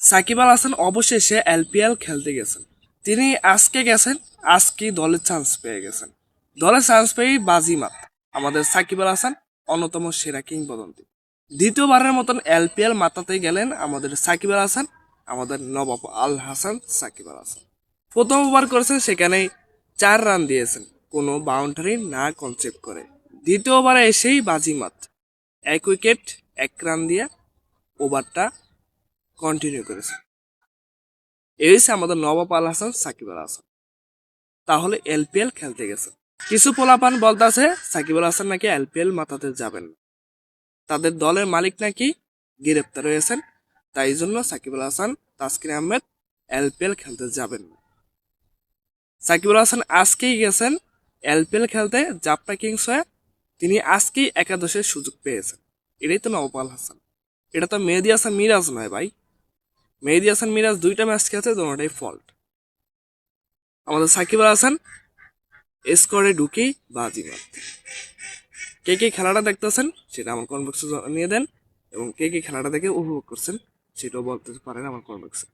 সাকিব আল হাসান অবশেষে এলপিএল খেলতে গেছেন। তিনি আজকে গেছেন, আজকেই দলের চান্স পেয়ে গেছেন। দলের চান্স পেয়েই বাজিমাত আমাদের সাকিব আল হাসান, অন্যতম সেরা কিংবদন্তি। দ্বিতীয়বারের মতন এলপিএল মাতাতে গেলেন আমাদের সাকিব আল হাসান, আমাদের নবাব আল হাসান সাকিব আল হাসান। প্রথম ওভার করেছেন, সেখানেই 4 রান দিয়েছেন, কোনো বাউন্ডারি না কনসেপ্ট করে। দ্বিতীয় ওভারে এসেই বাজিমাত 1 উইকেট 1 রান দিয়ে ওভারটা কন্টিনিউ করেছে। এই হচ্ছে আমাদের নবাব আল হাসান সাকিব আল হাসান। তাহলে এলপিএল খেলতে গেছে। কিছু পোলাপান বলতেছে সাকিব আল হাসান নাকি এলপিএল মাতাতে যাবেন না, তাদের দলের মালিক নাকি গ্রেপ্তার হয়েছেন, তাই জন্য সাকিব আল হাসান, তাসকিন আহমেদ এলপিএল খেলতে যাবেন না। সাকিব আল হাসান আজকেই গেছেন এলপিএল খেলতে জাপটা কিংস হয়ে। তিনি আজকেই একাদশের সুযোগ পেয়েছেন। এটাই তো নবাব আল হাসান, এটা তো মেহেদী হাসান মিরাজ নয় ভাই। মেহেদী হাসান মিরাজ 2টা ম্যাচ খেলছে, দুটোটাই ফল্ট। আমাদের সাকিব আল হাসান স্কোরে ঢুকেই বাজিমাত। কে কে খেলাটা দেখতেছেন সেটা আমার কমেন্ট বক্সে জানিয়ে দেন, এবং কে কে খেলাটা দেখে উপভোগ করছেন সেটাও বলতে পারেন আমার কমেন্ট বক্সে।